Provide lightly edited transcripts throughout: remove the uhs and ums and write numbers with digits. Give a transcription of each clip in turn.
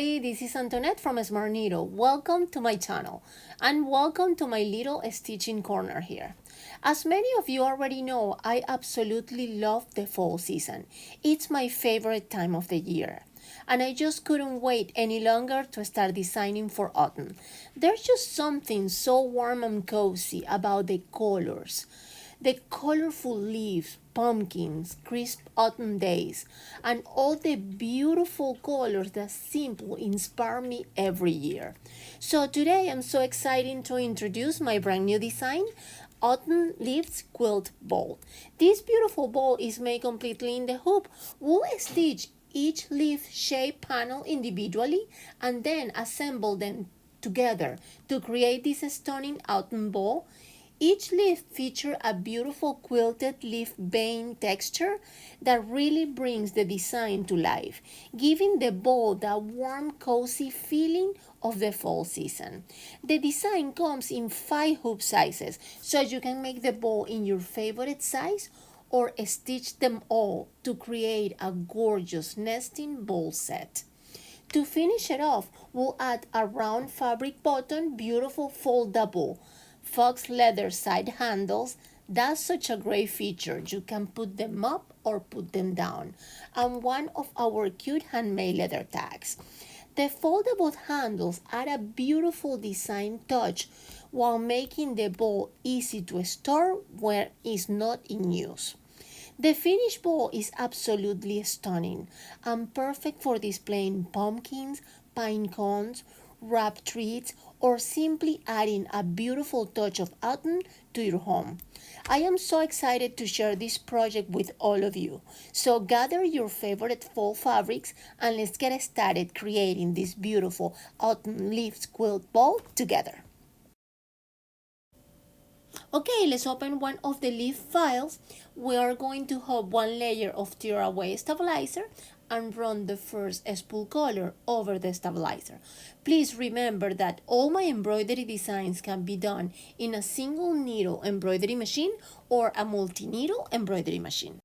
everybody, this is Antoinette from smartneedle. Welcome to my channel and welcome to my little stitching corner here. As many of you already know, I absolutely love the fall season. It's my favorite time of the year. And I just couldn't wait any longer to start designing for autumn. There's just something so warm and cozy about the colors. The colorful leaves, pumpkins, crisp autumn days, and all the beautiful colors that simply inspire me every year. So today I'm so excited to introduce my brand new design, Autumn Leaves Quilt Bowl. This beautiful bowl is made completely in the hoop. We'll stitch each leaf shape panel individually and then assemble them together to create this stunning autumn bowl. Each leaf features a beautiful quilted leaf vein texture that really brings the design to life, giving the bowl that warm, cozy feeling of the fall season. The design comes in 5 hoop sizes, so you can make the bowl in your favorite size or stitch them all to create a gorgeous nesting bowl set. To finish it off, we'll add a round fabric button, beautiful foldable Faux leather side handles. That's such a great feature. You can put them up or put them down. And one of our cute handmade leather tags. The foldable handles add a beautiful design touch while making the bowl easy to store when it's not in use. The finished bowl is absolutely stunning and perfect for displaying pumpkins, pine cones, wrap treats, or simply adding a beautiful touch of autumn to your home. I am so excited to share this project with all of you. So gather your favorite fall fabrics and let's get started creating this beautiful autumn leaves quilt bowl together. Okay, let's open one of the leaf files. We are going to have one layer of tearaway stabilizer and run the first spool color over the stabilizer. Please remember that all my embroidery designs can be done in a single needle embroidery machine or a multi-needle embroidery machine.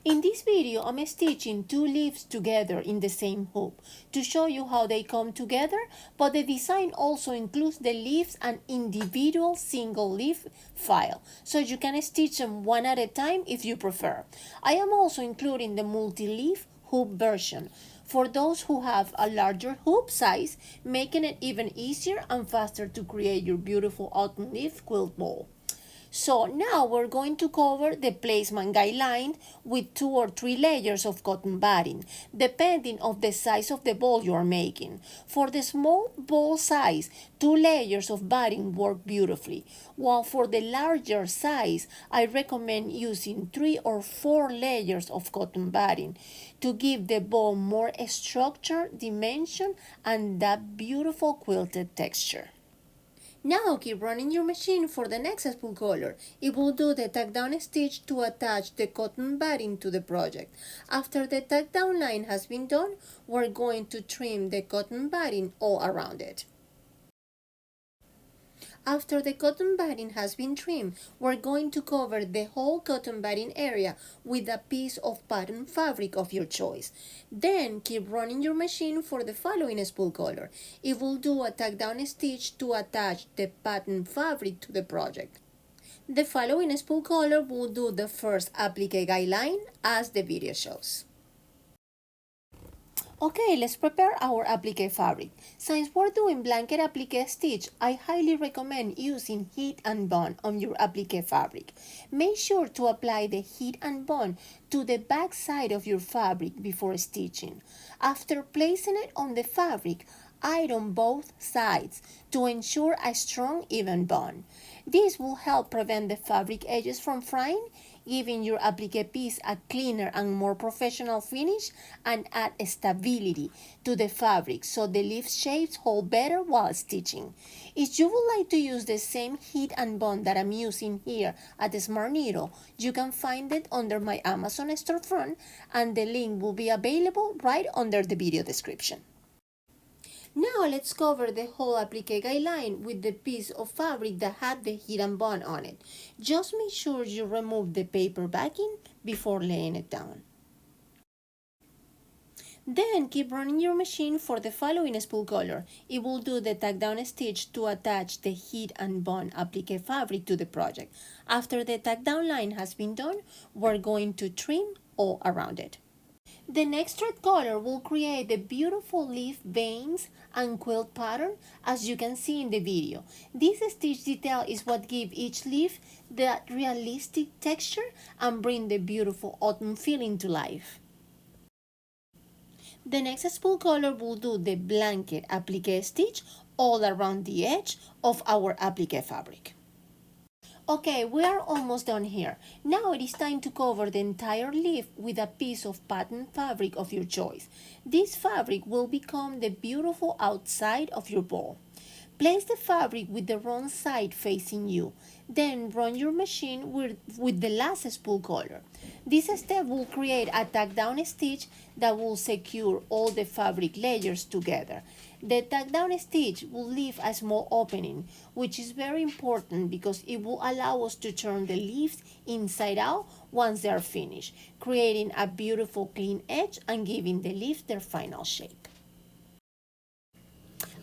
In this video, I'm stitching 2 leaves together in the same hoop to show you how they come together, but the design also includes the leaves and individual single leaf file, so you can stitch them one at a time if you prefer. I am also including the multi-leaf hoop version for those who have a larger hoop size, making it even easier and faster to create your beautiful autumn leaf quilt bowl. So now we're going to cover the placement guideline with 2 or 3 layers of cotton batting, depending on the size of the bowl you are making. For the small bowl size, 2 layers of batting work beautifully, while for the larger size, I recommend using 3 or 4 layers of cotton batting to give the bowl more structure, dimension, and that beautiful quilted texture. Now keep running your machine for the next spool color. It will do the tack down stitch to attach the cotton batting to the project. After the tack down line has been done, we're going to trim the cotton batting all around it. After the cotton batting has been trimmed, we're going to cover the whole cotton batting area with a piece of pattern fabric of your choice. Then keep running your machine for the following spool color. It will do a tack down stitch to attach the pattern fabric to the project. The following spool color will do the first applique guideline as the video shows. Okay, let's prepare our applique fabric. Since we're doing blanket applique stitch, I highly recommend using heat and bond on your applique fabric. Make sure to apply the heat and bond to the back side of your fabric before stitching. After placing it on the fabric, iron both sides to ensure a strong, even bond. This will help prevent the fabric edges from frying, giving your applique piece a cleaner and more professional finish and add stability to the fabric so the leaf shapes hold better while stitching. If you would like to use the same heat and bond that I'm using here at the smartneedle, you can find it under my Amazon storefront and the link will be available right under the video description. Now let's cover the whole applique guideline with the piece of fabric that had the heat and bond on it. Just make sure you remove the paper backing before laying it down. Then keep running your machine for the following spool color. It will do the tack down stitch to attach the heat and bond applique fabric to the project. After the tack down line has been done, we're going to trim all around it. The next thread color will create the beautiful leaf veins and quilt pattern as you can see in the video. This stitch detail is what gives each leaf that realistic texture and bring the beautiful autumn feeling to life. The next spool color will do the blanket applique stitch all around the edge of our applique fabric. Okay, we are almost done here. Now it is time to cover the entire leaf with a piece of pattern fabric of your choice. This fabric will become the beautiful outside of your bowl. Place the fabric with the wrong side facing you. Then run your machine with the last spool color. This step will create a tack down stitch that will secure all the fabric layers together. The tack down stitch will leave a small opening, which is very important because it will allow us to turn the leaves inside out once they are finished, creating a beautiful clean edge and giving the leaves their final shape.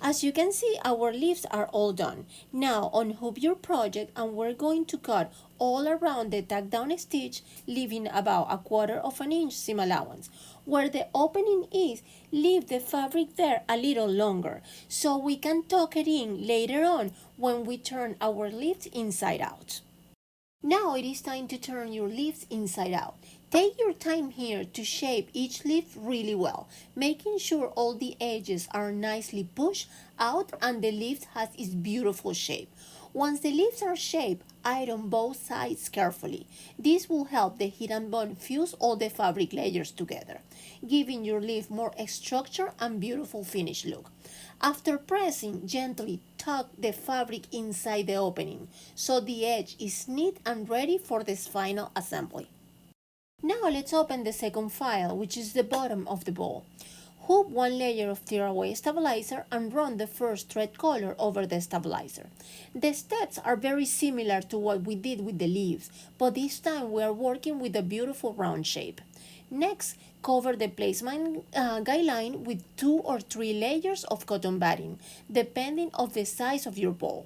As you can see, our leaves are all done. Now unhook your project and we're going to cut all around the tack down stitch, leaving about 1/4 inch seam allowance. Where the opening is, leave the fabric there a little longer so we can tuck it in later on when we turn our leaves inside out. Now it is time to turn your leaves inside out. Take your time here to shape each leaf really well, making sure all the edges are nicely pushed out and the leaf has its beautiful shape. Once the leaves are shaped, iron both sides carefully. This will help the heat and bond fuse all the fabric layers together, giving your leaf more structure and beautiful finished look. After pressing, gently tuck the fabric inside the opening so the edge is neat and ready for this final assembly. Now let's open the second file, which is the bottom of the bowl. Hoop one layer of tearaway stabilizer and run the first thread color over the stabilizer. The steps are very similar to what we did with the leaves, but this time we are working with a beautiful round shape. Next, cover the placement guideline with 2 or 3 layers of cotton batting, depending on the size of your bowl.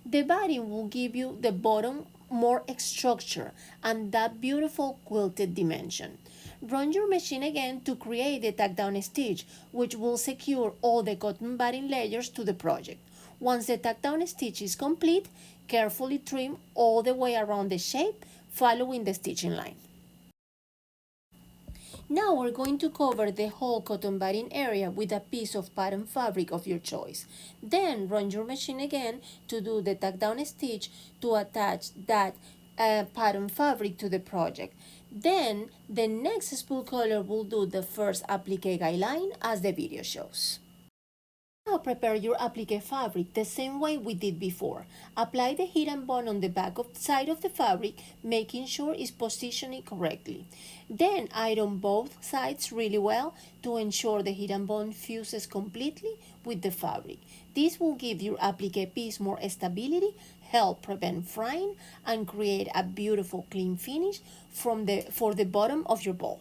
The batting will give you the bottom more structure and that beautiful quilted dimension. Run your machine again to create the tack down stitch, which will secure all the cotton batting layers to the project. Once the tack down stitch is complete, carefully trim all the way around the shape, following the stitching line. Now we're going to cover the whole cotton batting area with a piece of pattern fabric of your choice. Then run your machine again to do the tack down stitch to attach that pattern fabric to the project. Then the next spool color will do the first applique guideline as the video shows. Now prepare your applique fabric the same way we did before. Apply the heat and bond on the back side of the fabric, making sure it's positioned correctly. Then iron both sides really well to ensure the heat and bond fuses completely with the fabric. This will give your applique piece more stability, help prevent frying, and create a beautiful clean finish for the bottom of your bowl.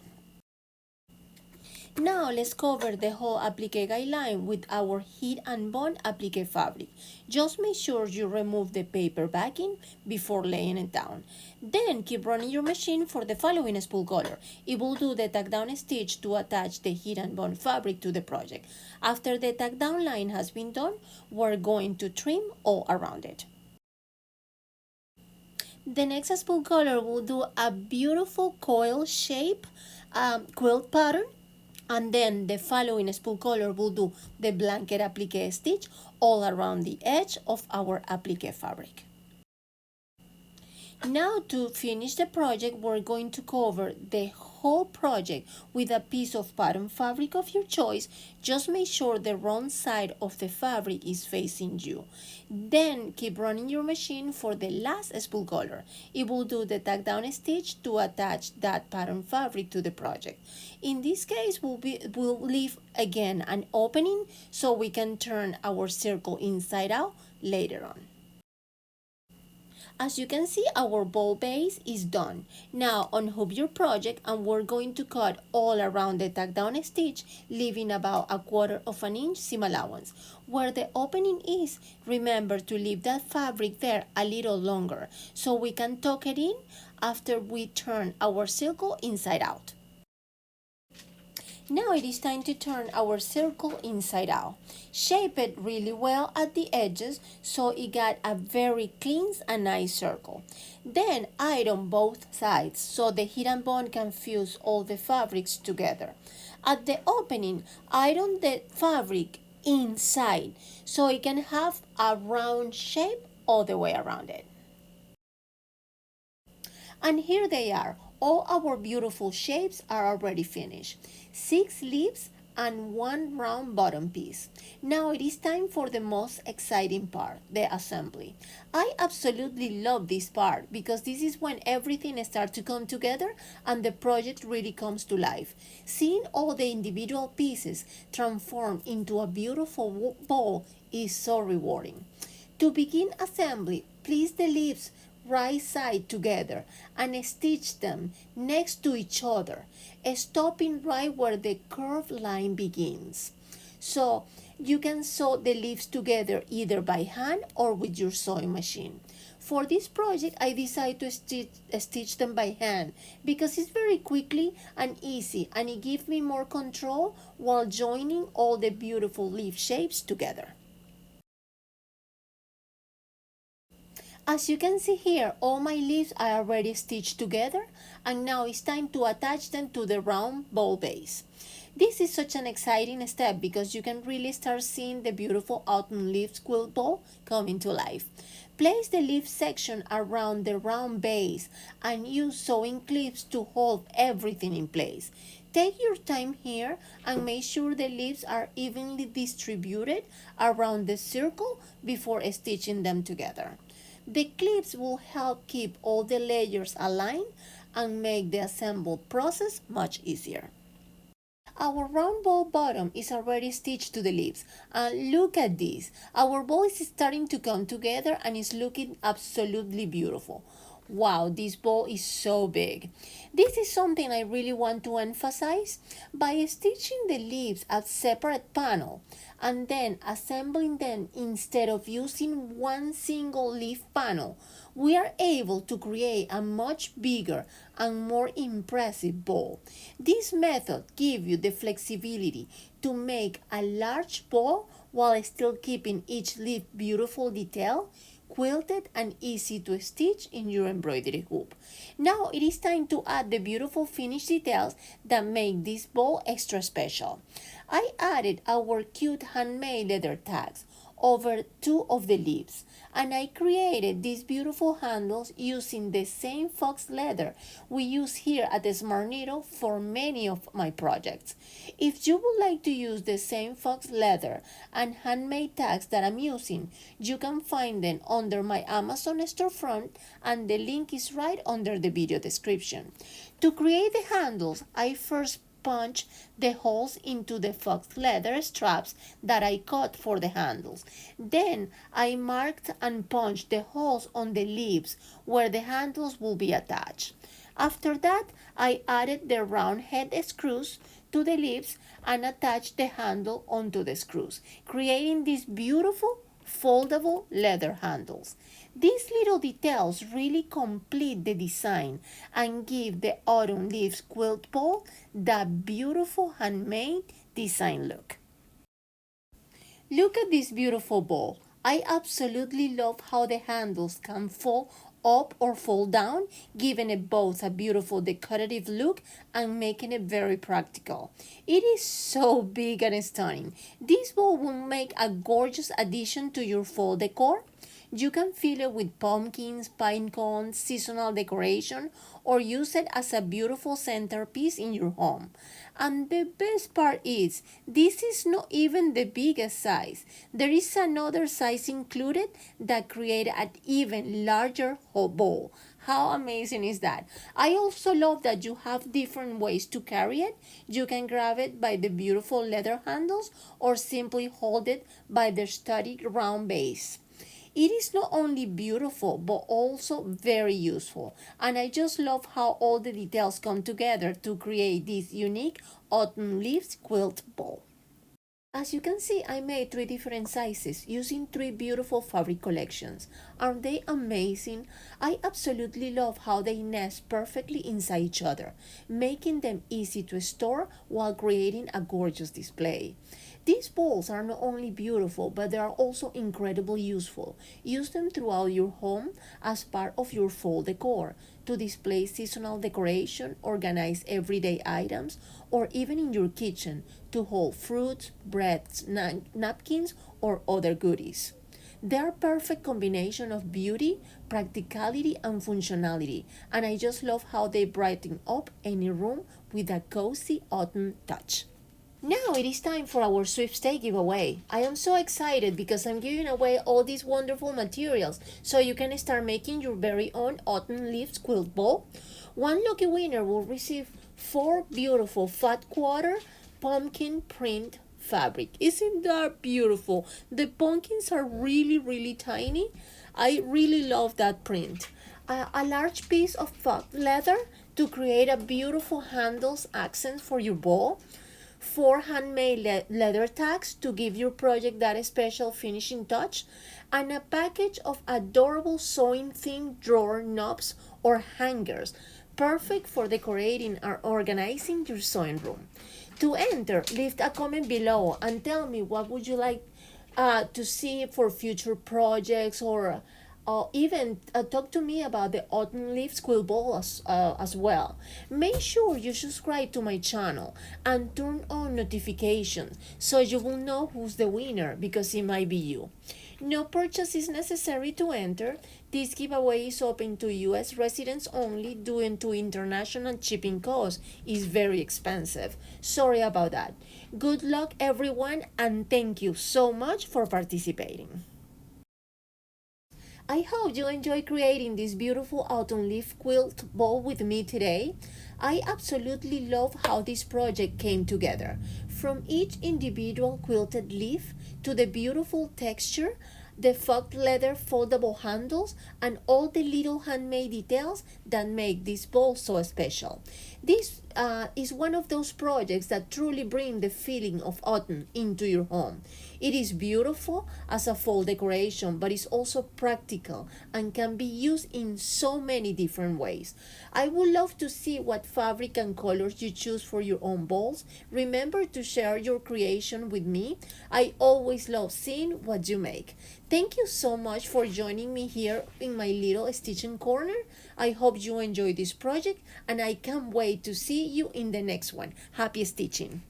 Now let's cover the whole applique guideline with our heat and bond applique fabric. Just make sure you remove the paper backing before laying it down. Then keep running your machine for the following spool color. It will do the tack down stitch to attach the heat and bond fabric to the project. After the tack down line has been done, we're going to trim all around it. The next spool color will do a beautiful coil shape quilt pattern. And then the following spool color will do the blanket applique stitch all around the edge of our applique fabric. Now to finish the project, we're going to cover the whole project with a piece of pattern fabric of your choice. Just make sure the wrong side of the fabric is facing you. Then keep running your machine for the last spool color. It will do the tack down stitch to attach that pattern fabric to the project. In this case, we'll leave again an opening so we can turn our circle inside out later on. As you can see, our bowl base is done. Now unhook your project and we're going to cut all around the tack down stitch, leaving about 1/4 of an inch seam allowance. Where the opening is, remember to leave that fabric there a little longer so we can tuck it in after we turn our circle inside out. Now it is time to turn our circle inside out. Shape it really well at the edges so it got a very clean and nice circle. Then iron both sides so the heat and bond can fuse all the fabrics together. At the opening, iron the fabric inside so it can have a round shape all the way around it. And here they are. All our beautiful shapes are already finished. 6 leaves and 1 round bottom piece. Now it is time for the most exciting part, the assembly. I absolutely love this part because this is when everything starts to come together and the project really comes to life. Seeing all the individual pieces transform into a beautiful bowl is so rewarding. To begin assembly, place the leaves right side together and stitch them next to each other, stopping right where the curved line begins. So you can sew the leaves together either by hand or with your sewing machine. For this project, I decided to stitch them by hand because it's very quickly and easy and it gives me more control while joining all the beautiful leaf shapes together. As you can see here, all my leaves are already stitched together and now it's time to attach them to the round bowl base. This is such an exciting step because you can really start seeing the beautiful Autumn Leaves Quilt Bowl coming to life. Place the leaf section around the round base and use sewing clips to hold everything in place. Take your time here and make sure the leaves are evenly distributed around the circle before stitching them together. The clips will help keep all the layers aligned and make the assembly process much easier. Our round bowl bottom is already stitched to the leaves and look at this. Our bowl is starting to come together and is looking absolutely beautiful. Wow, this bowl is so big. This is something I really want to emphasize. By stitching the leaves as separate panel and then assembling them instead of using one single leaf panel, we are able to create a much bigger and more impressive bowl. This method gives you the flexibility to make a large bowl while still keeping each leaf beautiful detail, quilted and easy to stitch in your embroidery hoop. Now it is time to add the beautiful finished details that make this bowl extra special. I added our cute handmade leather tags over 2 of the leaves and I created these beautiful handles using the same fox leather we use here at the smartneedle for many of my projects. If you would like to use the same fox leather and handmade tags that I'm using, you can find them under my Amazon storefront and the link is right under the video description. To create the handles, I first punch the holes into the fox leather straps that I cut for the handles. Then I marked and punched the holes on the leaves where the handles will be attached. After that, I added the round head screws to the leaves and attached the handle onto the screws, creating these beautiful foldable leather handles. These little details really complete the design and give the Autumn Leaves Quilt Bowl that beautiful handmade design look. Look at this beautiful bowl. I absolutely love how the handles can fall up or fall down, giving it both a beautiful decorative look and making it very practical. It is so big and stunning. This bowl will make a gorgeous addition to your fall decor. You can fill it with pumpkins, pine cones, seasonal decoration, or use it as a beautiful centerpiece in your home. And the best part is, this is not even the biggest size. There is another size included that creates an even larger bowl. How amazing is that? I also love that you have different ways to carry it. You can grab it by the beautiful leather handles or simply hold it by the sturdy round base. It is not only beautiful but also very useful, and I just love how all the details come together to create this unique Autumn Leaves Quilt Bowl. As you can see, I made 3 different sizes using 3 beautiful fabric collections. Aren't they amazing? I absolutely love how they nest perfectly inside each other, making them easy to store while creating a gorgeous display. These bowls are not only beautiful, but they are also incredibly useful. Use them throughout your home as part of your fall decor, to display seasonal decoration, organize everyday items, or even in your kitchen to hold fruits, breads, napkins, or other goodies. They are a perfect combination of beauty, practicality, and functionality, and I just love how they brighten up any room with a cozy autumn touch. Now it is time for our sweepstake giveaway. I am so excited because I'm giving away all these wonderful materials so you can start making your very own Autumn Leaves Quilt Bowl. One lucky winner will receive 4 beautiful fat quarter pumpkin print fabric. Isn't that beautiful? The pumpkins are really tiny. I really love that print. A large piece of faux leather to create a beautiful handles accent for your bowl. 4 handmade leather tags to give your project that special finishing touch, and a package of adorable sewing themed drawer knobs or hangers, perfect for decorating or organizing your sewing room. To enter, leave a comment below and tell me what would you like to see for future projects, or even talk to me about the Autumn Leaves Quilt Bowl as well. Make sure you subscribe to my channel and turn on notifications so you will know who's the winner, because it might be you. No purchase is necessary to enter. This giveaway is open to US residents only due to international shipping costs. Is very expensive. Sorry about that. Good luck everyone, and thank you so much for participating. I hope you enjoy creating this beautiful autumn leaf quilt bowl with me today. I absolutely love how this project came together. From each individual quilted leaf to the beautiful texture, the faux leather foldable handles, and all the little handmade details that make this bowl so special. This is one of those projects that truly bring the feeling of autumn into your home. It is beautiful as a fall decoration, but it's also practical and can be used in so many different ways. I would love to see what fabric and colors you choose for your own bowls. Remember to share your creation with me. I always love seeing what you make. Thank you so much for joining me here in my little stitching corner. I hope you enjoy this project, and I can't wait to see you in the next one. Happy stitching!